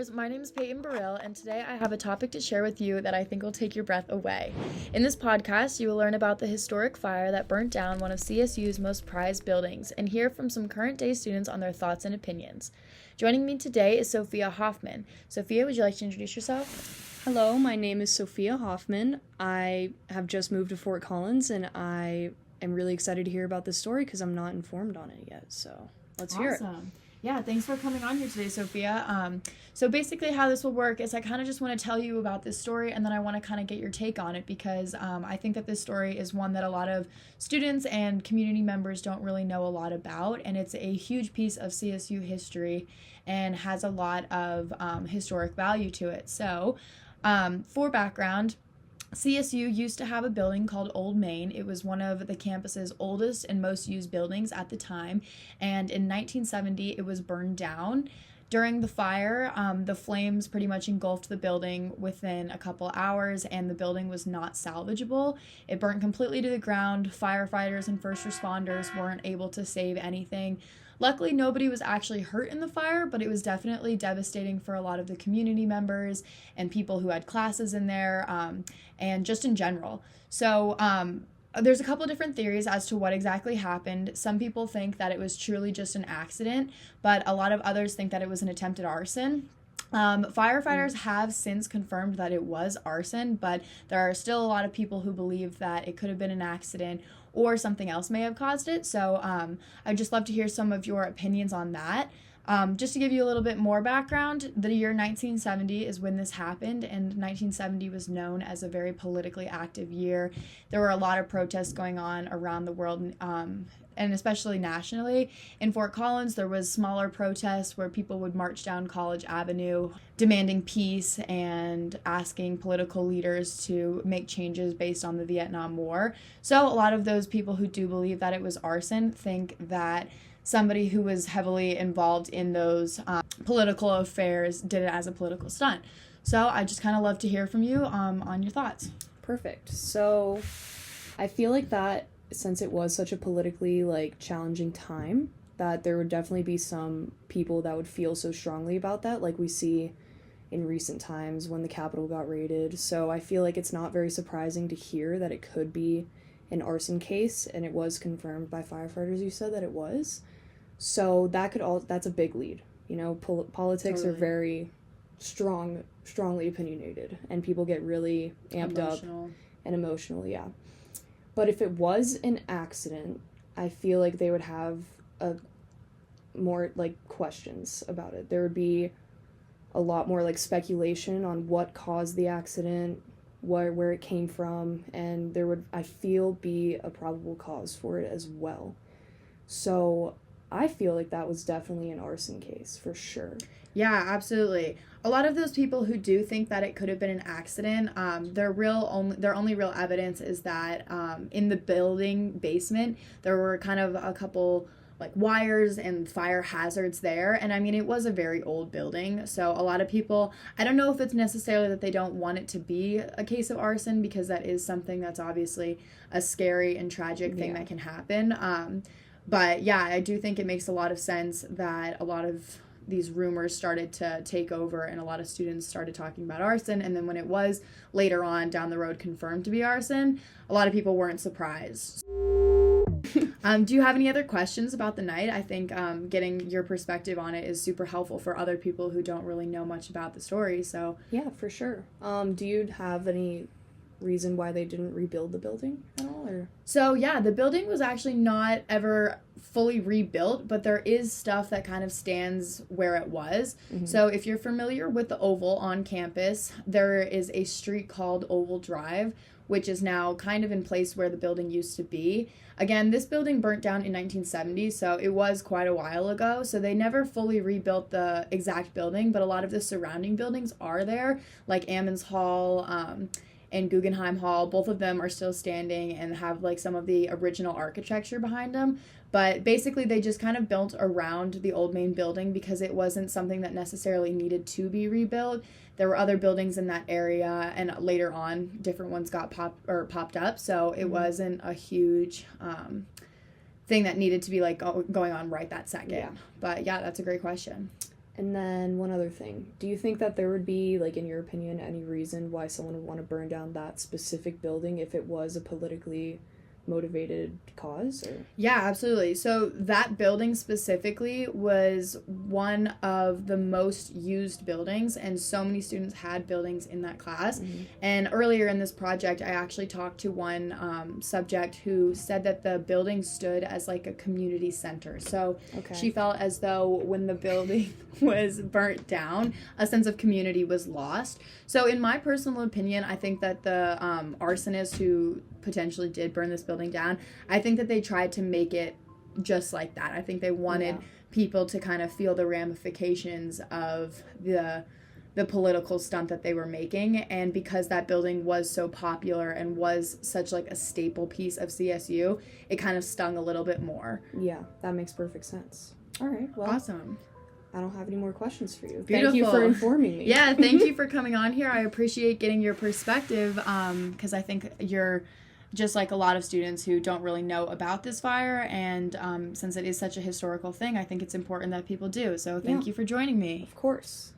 listeners, my name is Peyton Burrell, and today I have a topic to share with you that I think will take your breath away. In this podcast, you will learn about the historic fire that burnt down one of CSU's most prized buildings and hear from some current day students on their thoughts and opinions. Joining me today is Sophia Hoffman. Sophia, would you like to introduce yourself? Hello, my name is Sophia Hoffman. I have just moved to Fort Collins, and I am really excited to hear about this story because I'm not informed on it yet, so let's hear it. Yeah, thanks for coming on here today, Sophia. So basically how this will work is I kind of just want to tell you about this story, and then I want to kind of get your take on it because I think that this story is one that a lot of students and community members don't really know a lot about, and it's a huge piece of CSU history and has a lot of historic value to it. So for background, CSU used to have a building called Old Main. It was one of the campus's oldest and most used buildings at the time, and in 1970 it was burned down. During the fire, the flames pretty much engulfed the building within a couple hours, and the building was not salvageable. It burnt completely to the ground. Firefighters and first responders weren't able to save anything. Luckily, nobody was actually hurt in the fire, but it was definitely devastating for a lot of the community members and people who had classes in there, and just in general. So there's a couple different theories as to what exactly happened. Some people think that it was truly just an accident, but a lot of others think that it was an attempted arson. Firefighters have since confirmed that it was arson, but there are still a lot of people who believe that it could have been an accident or something else may have caused it. So I'd just love to hear some of your opinions on that. Just to give you a little bit more background, the year 1970 is when this happened, and 1970 was known as a very politically active year. There were a lot of protests going on around the world, and especially nationally. In Fort Collins, there was smaller protests where people would march down College Avenue demanding peace and asking political leaders to make changes based on the Vietnam War. So a lot of those people who do believe that it was arson think that somebody who was heavily involved in those political affairs did it as a political stunt. So I just kind of love to hear from you on your thoughts. Perfect. So I feel like that since it was such a politically challenging time, that there would definitely be some people that would feel so strongly about that, like we see in recent times when the Capitol got raided. So I feel like it's not very surprising to hear that it could be an arson case, and it was confirmed by firefighters. You said that it was. So that's a big lead. You know, politics are very strongly opinionated, and people get really amped up and emotional, yeah. But if it was an accident, I feel like they would have more questions about it. There would be a lot more speculation on what caused the accident, where it came from, and there would, I feel, be a probable cause for it as well. So I feel like that was definitely an arson case for sure. Yeah, absolutely. A lot of those people who do think that it could have been an accident, their only real evidence is that in the building basement there were kind of a couple wires and fire hazards there, and I mean it was a very old building, so a lot of people, I don't know if it's necessarily that they don't want it to be a case of arson, because that is something that's obviously a scary and tragic thing that can happen, but yeah, I do think it makes a lot of sense that a lot of these rumors started to take over and a lot of students started talking about arson, and then when it was later on down the road confirmed to be arson, a lot of people weren't surprised. Do you have any other questions about the night? I think getting your perspective on it is super helpful for other people who don't really know much about the story. So yeah, for sure. Do you have any reason why they didn't rebuild the building at all? Or? So yeah, the building was actually not ever fully rebuilt, but there is stuff that kind of stands where it was. Mm-hmm. So if you're familiar with the Oval on campus, there is a street called Oval Drive, which is now kind of in place where the building used to be. Again, this building burnt down in 1970, so it was quite a while ago. So they never fully rebuilt the exact building, but a lot of the surrounding buildings are there, like Ammons Hall, and Guggenheim Hall. Both of them are still standing and have some of the original architecture behind them. But basically they just kind of built around the old main building because it wasn't something that necessarily needed to be rebuilt. There were other buildings in that area, and later on different ones got popped up. So it wasn't a huge thing that needed to be going on right that second. Yeah. But yeah, that's a great question. And then one other thing. Do you think that there would be, like, in your opinion, any reason why someone would want to burn down that specific building if it was a politically motivated cause? Or? Yeah, absolutely. So that building specifically was one of the most used buildings, and so many students had buildings in that class. Mm-hmm. And earlier in this project, I actually talked to one subject who said that the building stood as like a community center. So she felt as though when the building was burnt down, a sense of community was lost. So in my personal opinion, I think that the arsonist who potentially did burn this building down, I think that they tried to make it just like that. I think they wanted people to kind of feel the ramifications of the political stunt that they were making, and because that building was so popular and was such like a staple piece of CSU, it kind of stung a little bit more. Yeah, that makes perfect sense. All right, well, awesome. I don't have any more questions for you. Beautiful. Thank you for informing me. Yeah, thank you for coming on here. I appreciate getting your perspective, because I think you're just like a lot of students who don't really know about this fire, and since it is such a historical thing, I think it's important that people do. So thank you for joining me. Of course.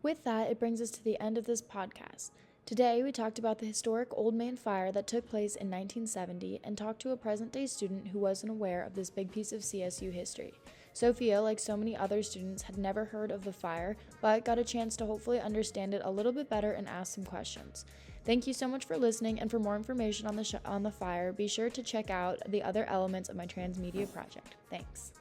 With that, it brings us to the end of this podcast. Today, we talked about the historic Old Main Fire that took place in 1970 and talked to a present-day student who wasn't aware of this big piece of CSU history. Sophia, like so many other students, had never heard of the fire, but got a chance to hopefully understand it a little bit better and ask some questions. Thank you so much for listening, and for more information on the fire, be sure to check out the other elements of my Transmedia project. Thanks.